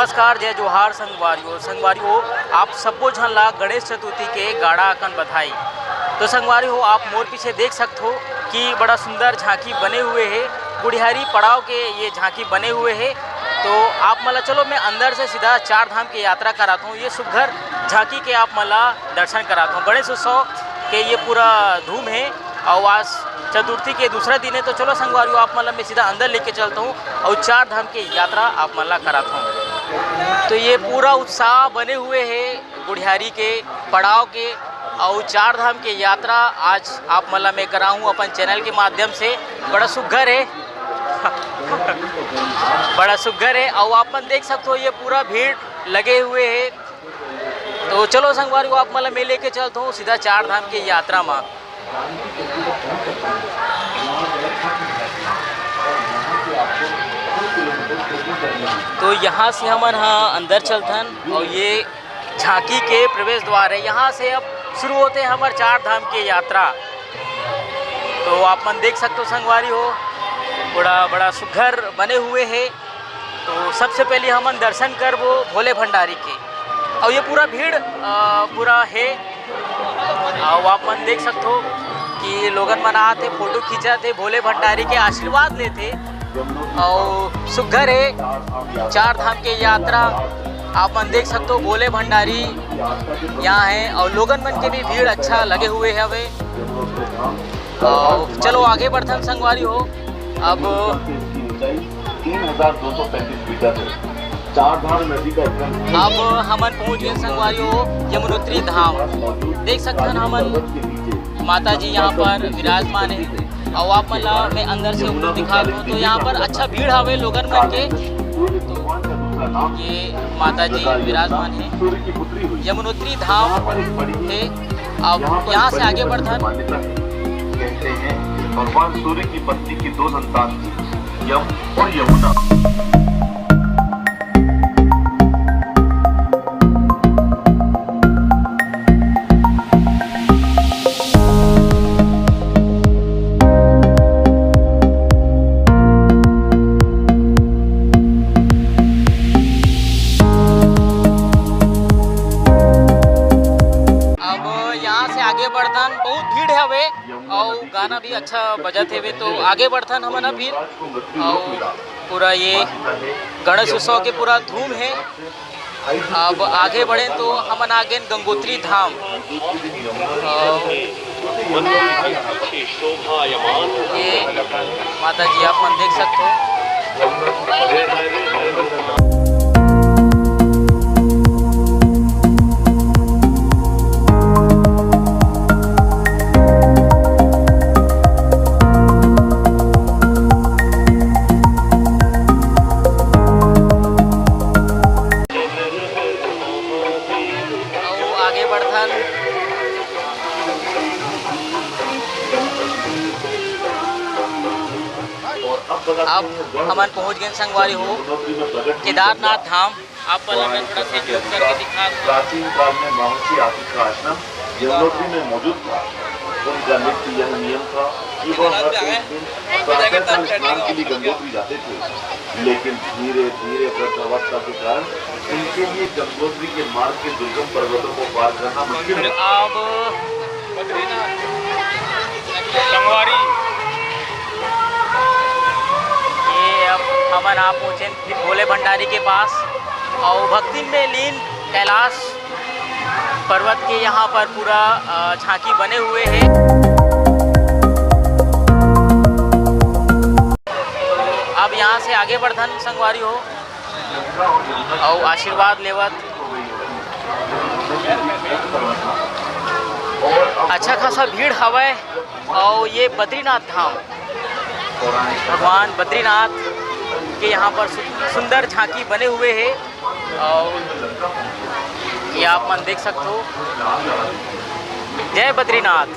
नमस्कार, जय जोहार संगवारियों आप सबको झनला गणेश चतुर्थी के गाड़ा अकन बधाई। तो संगवारियों आप मोर पीछे देख सकते हो कि बड़ा सुंदर झांकी बने हुए है, गुड़ियारी पड़ाव के ये झांकी बने हुए है। तो आप मला चलो मैं अंदर से सीधा चार धाम की यात्रा कराता हूँ। ये सुघर झांकी के आप मला दर्शन कराता हूँ। गणेश उत्सव के ये पूरा धूम है और आज चतुर्थी के दूसरा दिन है। तो चलो संगवारियों आप मतलब मैं सीधा अंदर लेके चलता हूँ और चार धाम की यात्रा आप मला कराता हूँ। तो ये पूरा उत्साह बने हुए हैं गुड़ियारी के पड़ाव के और चार धाम की यात्रा आज आप मतलब मैं कराऊँ अपन चैनल के माध्यम से। बड़ा सुघर है बड़ा सुघर है और अपन देख सकते हो ये पूरा भीड़ लगे हुए है। तो चलो संगवारियों आप मतलब मैं लेके चलता हूँ सीधा चार धाम की यात्रा में। तो यहाँ से हमन अंदर चलथन और ये झांकी के प्रवेश द्वार है। यहाँ से अब शुरू होते हैं हमारे चार धाम की यात्रा। तो आप मन देख सकते हो संगवारी हो बड़ा सुघर बने हुए हैं। तो सबसे पहले हमन दर्शन कर वो भोले भंडारी के और ये पूरा भीड़ पूरा है। और आप मन देख सकते हो कि लोगन मनाते फोटो खींचाते भोले भंडारी के आशीर्वाद लेते और सुघर है चार धाम की यात्रा। आप मन देख सकते हो भोले भंडारी यहाँ है और लोगन मन के भी भीड़ अच्छा लगे हुए है। हवे चलो आगे बढ़ते संगवारी हो। अब 3235 मीटर है। चार धाम नदी का अब हमन पहुँच गए संगवारी हो यमुनोत्री धाम। देख सकते हैं हमन माता जी यहाँ पर विराजमान है और आप मतलब मैं अंदर से ऊपर दिखा दूँ तो यहाँ पर अच्छा भीड़ हवे लोगन मन के। तो ये माता जी विराजमान है यमुनोत्री धाम है। अब यहाँ से आगे बढ़ते कहते हैं भगवान सूर्य की पत्नी की दो संतान थी, यम और यमुना। बहुत भीड़ है हवे और गाना भी अच्छा बजत है। तो आगे बढ़थन हमन अभी और पूरा ये गणेश उत्सव के पूरा धूम है। अब आगे बढ़े तो हमन आगे गंगोत्री धाम। ये माता जी आप मन देख सकते हो। अब हमन पहुँच गए संगवारी हो केदारनाथ धाम। आप मैं थोड़ा सा जूम करके दिखा दूँ। प्राचीन काल में महर्षि आदि का आश्रम यमुनोत्री में मौजूद था। उनका नित्य यह नियम था कि वह हर एक दिन स्नान के लिए गंगोत्री जाते थे। लेकिन धीरे धीरे वृद्धावस्था के कारण उनके लिए गंगोत्री के मार्ग के दुर्गम पर्वतों को पार करना मुश्किल है। अब संगवारी हमन आप पहुँचे फिर भोले भंडारी के पास और भक्ति में लीन कैलाश पर्वत के यहाँ पर पूरा झांकी बने हुए हैं। तो अब यहाँ से आगे बढ़न संगवारी हो और आशीर्वाद लेवत अच्छा खासा भीड़ हवे। और ये बद्रीनाथ धाम भगवान बद्रीनाथ के यहाँ पर सुंदर झांकी बने हुए हैं और ये आप मन देख सकते हो। जय बद्रीनाथ।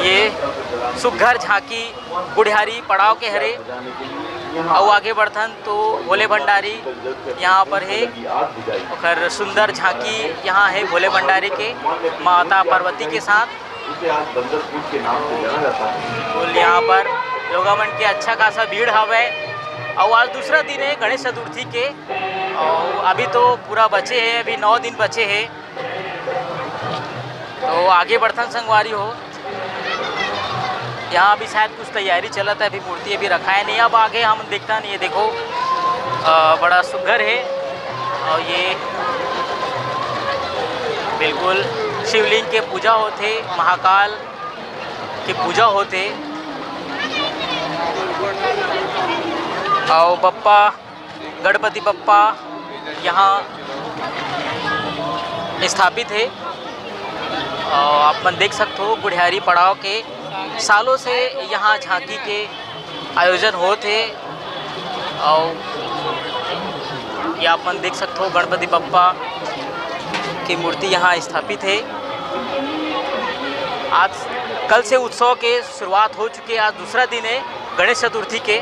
ये सुघर झांकी गुड़ियारी पड़ाव के हरे और आगे बढ़थन तो भोले भंडारी यहाँ पर है। और सुंदर झांकी यहाँ है भोले भंडारी के माता पार्वती के साथ। इसे आज बंदरपुर के नाम से जाना जाता है। और यहाँ पर लोगा मन के अच्छा खासा भीड़ हवे। और आज दूसरा दिन है गणेश चतुर्थी के, और अभी तो पूरा बचे हैं, अभी 9 दिन बचे हैं। तो आगे बढ़थन संगवारी हो, यहाँ अभी शायद कुछ तैयारी चलता है, अभी मूर्ति अभी रखा है नहीं। अब आगे हम देखता नहीं, ये देखो बड़ा सुघर है, और ये बिल्कुल शिवलिंग के पूजा होते, महाकाल की पूजा होते। और बप्पा गणपति बप्पा यहाँ स्थापित है। और आप मन देख सकते हो गुढ़ियारी पड़ाव के सालों से यहाँ झांकी के आयोजन होते। और ये आप मन देख सकते हो गणपति बप्पा की मूर्ति यहाँ स्थापित है। आज कल से उत्सव के शुरुआत हो चुके, आज दूसरा दिन है गणेश चतुर्थी के।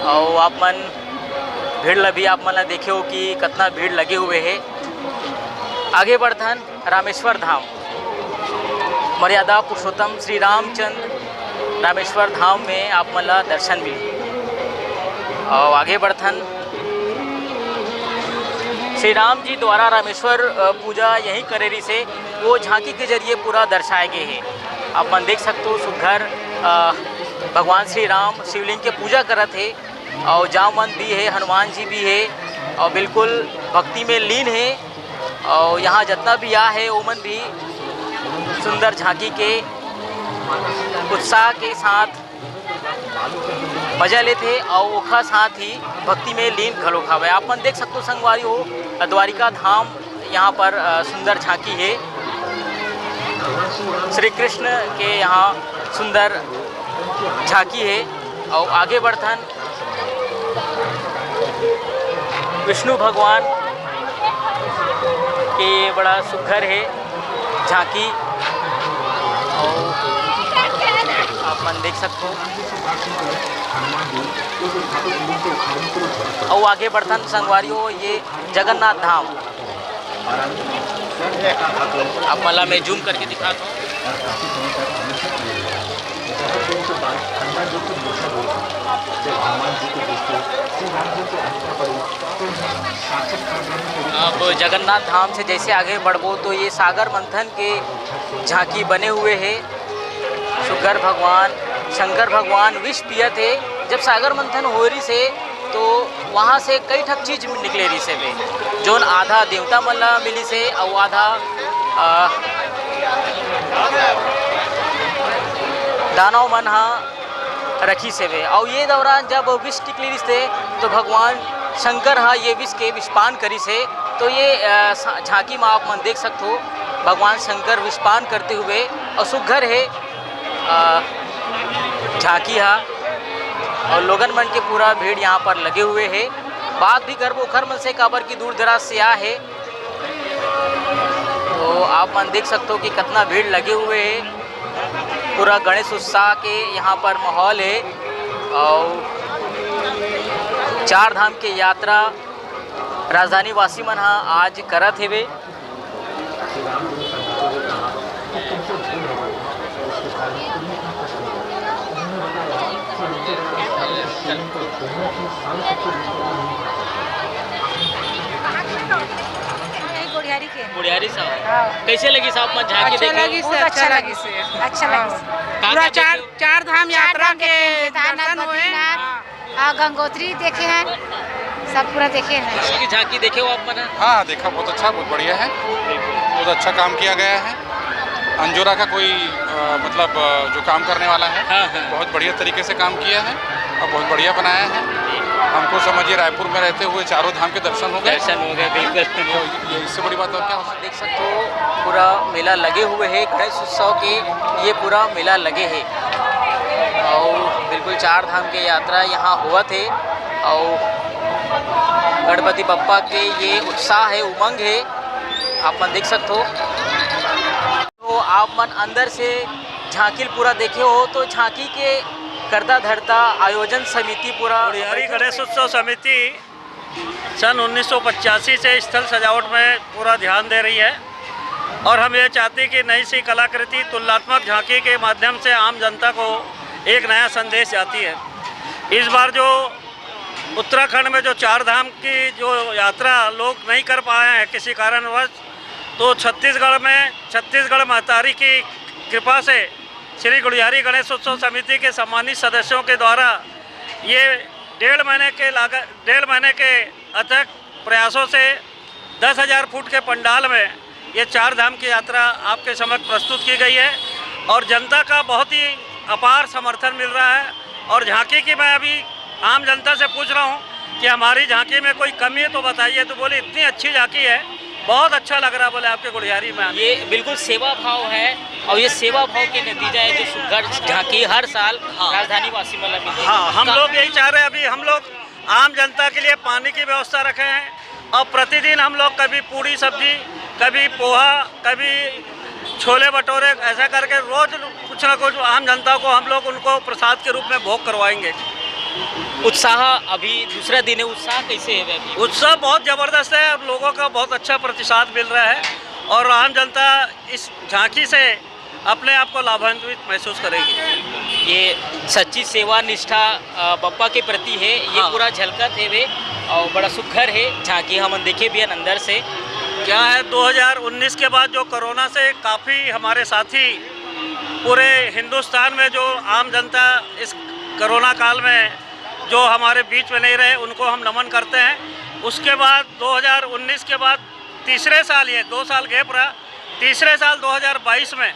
और आप मन भीड़ लभी आप मन देखे हो कि कितना भीड़ लगे हुए है। आगे बढ़थन रामेश्वर धाम, मर्यादा पुरुषोत्तम श्री रामचंद्र रामेश्वर धाम में आप मन ला दर्शन मिली। और आगे बढ़थन श्री राम जी द्वारा रामेश्वर पूजा यही करे रही से वो झांकी के जरिए पूरा दर्शाए गए हैं। आप मन देख सकते हो सुघर भगवान श्री राम शिवलिंग के पूजा करत है, और जामवंत भी है, हनुमान जी भी है, और बिल्कुल भक्ति में लीन है। और यहाँ जितना भी आ है ओमन भी सुंदर झांकी के उत्साह के साथ मजा लेते, और ओखा साथ ही भक्ति में लीन घलो खावे। आप मन देख सकते हो संगवारी हो, द्वारिका धाम यहाँ पर सुंदर झांकी है। श्री कृष्ण के यहाँ सुंदर झांकी है। और आगे बढ़थन विष्णु भगवान के बड़ा सुघर है झांकी। और आप मन देख सकते हो। और आगे बढ़थन संगवारी हो, ये जगन्नाथ धाम आप मला मैं जूम करके दिखाता हूँ। अब जगन्नाथ धाम से जैसे आगे बढ़बो तो ये सागर मंथन के झांकी बने हुए है। शुगर भगवान शंकर भगवान विष पिए थे जब सागर मंथन हो रही से, तो वहाँ से कई ठक चीज निकले रही से वे, जोन आधा देवता मन ला मिली से और आधा दानव मन रखी से वे। और ये दौरान जब विष निकली रही से तो भगवान शंकर ये विष के विषपान करी से। तो ये झांकी में आप मन देख सकते हो भगवान शंकर विषपान करते हुए, और सुघर है झांकी और लोगन मन के पूरा भीड़ यहाँ पर लगे हुए है। बात भी गर्व उखर मन से काबर की दूर दराज से आ है। तो आप मन देख सकते हो कि कितना भीड़ लगे हुए है। पूरा गणेश उत्साह के यहाँ पर माहौल है। और 4 धाम की यात्रा राजधानी वासी मन आज करत हेवे। गुड़ियारी साहब कैसे लगी साहब मन झांकी देखे? अच्छा लगी से पूरा 4 धाम यात्रा के दर्शन हुए, गंगोत्री देखे हैं, सब पूरा देखे हैं। इसकी झांकी देखे हो आप मन? हाँ देखा, बहुत अच्छा, बहुत बढ़िया है, बहुत अच्छा काम किया गया है। अंजोरा का कोई मतलब जो काम करने वाला है, बहुत बढ़िया तरीके से काम किया है और बहुत बढ़िया बनाया है। हमको समझिए रायपुर में रहते हुए 4 धाम के दर्शन हो गए। बिल्कुल, ये इससे बड़ी बात और क्या हो सकती है। देख सकते हो पूरा मेला लगे हुए है, गणेश उत्सव के ये पूरा मेला लगे है। और बिल्कुल 4 धाम के यात्रा यहाँ हुआ थे। और गणपति बप्पा के ये उत्साह है, उमंग है, आप मन देख सकते हो। तो आप मन अंदर से झांकी पूरा देखे हो तो झांकी के करता धरता आयोजन समिति पूरा गुड़ियारी गणेश उत्सव समिति सन 1985 से स्थल सजावट में पूरा ध्यान दे रही है। और हम ये चाहते हैं कि नई सी कलाकृति तुलनात्मक झांकी के माध्यम से आम जनता को एक नया संदेश जाती है। इस बार जो उत्तराखंड में जो 4 धाम की जो यात्रा लोग नहीं कर पाए हैं किसी कारणवश, तो छत्तीसगढ़ महतारी की कृपा से श्री गुढ़ियारी गणेश उत्सव समिति के सम्मानित सदस्यों के द्वारा ये 1.5 महीने के अथक प्रयासों से 10,000 फुट के पंडाल में ये 4 धाम की यात्रा आपके समक्ष प्रस्तुत की गई है और जनता का बहुत ही अपार समर्थन मिल रहा है। और झांकी की मैं अभी आम जनता से पूछ रहा हूँ कि हमारी झांकी में कोई कमी है तो बताइए, तो बोले इतनी अच्छी झांकी है, बहुत अच्छा लग रहा बोले आपके गुढ़ियारी में। ये बिल्कुल सेवा भाव है और ये सेवा भाव के नतीजा है जो सुघर झांकी हर साल राजधानी वासी में लगती है। हाँ, हम लोग यही चाह रहे हैं। अभी हम लोग आम जनता के लिए पानी की व्यवस्था रखे हैं और प्रतिदिन हम लोग कभी पूड़ी सब्जी, कभी पोहा, कभी छोले भटूरे, ऐसा करके रोज कुछ ना कुछ आम जनता को हम लोग उनको प्रसाद के रूप में भोग करवाएंगे। उत्साह अभी दूसरा दिन है, उत्साह कैसे है अभी? उत्साह बहुत ज़बरदस्त है और लोगों का बहुत अच्छा प्रतिसाद मिल रहा है और आम जनता इस झांकी से अपने आप को लाभान्वित महसूस करेगी। ये सच्ची सेवा निष्ठा बप्पा के प्रति है, ये हाँ। पूरा झलकत है वे और बड़ा सुघर है झांकी हम देखे भी अंदर से। क्या है 2019 के बाद जो कोरोना से काफ़ी हमारे साथी पूरे हिंदुस्तान में जो आम जनता इस कोरोना काल में जो हमारे बीच में नहीं रहे उनको हम नमन करते हैं। उसके बाद 2019 के बाद तीसरे साल, ये 2 साल गैप रहा, तीसरे साल 2022 में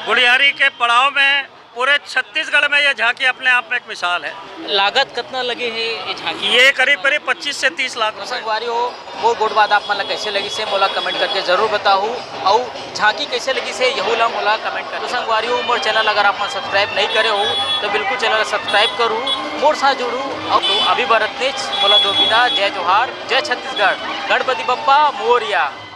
गुढ़ियारी के पड़ाव में पूरे छत्तीसगढ़ में ये झांकी अपने आप में एक मिसाल है। लागत कितना लगे है ये झांकी? ये करीब 25 से 30 लाख रुपए। संगवारी हो वो गुड बात आप मन कैसे लगी से मोला कमेंट करके जरूर बताऊँ और झांकी कैसे लगी से यहू ला मोला कमेंट कर। तो संगवारी हो मोर चैनल अगर आप मन सब्सक्राइब नहीं करे हो तो बिल्कुल चैनल सब्सक्राइब करूँ, मोर साथ जुड़ूँ। और तो अभी बरतने मोला दो बिना जय जोहार, जय छत्तीसगढ़, गणपति बप्पा मोरिया।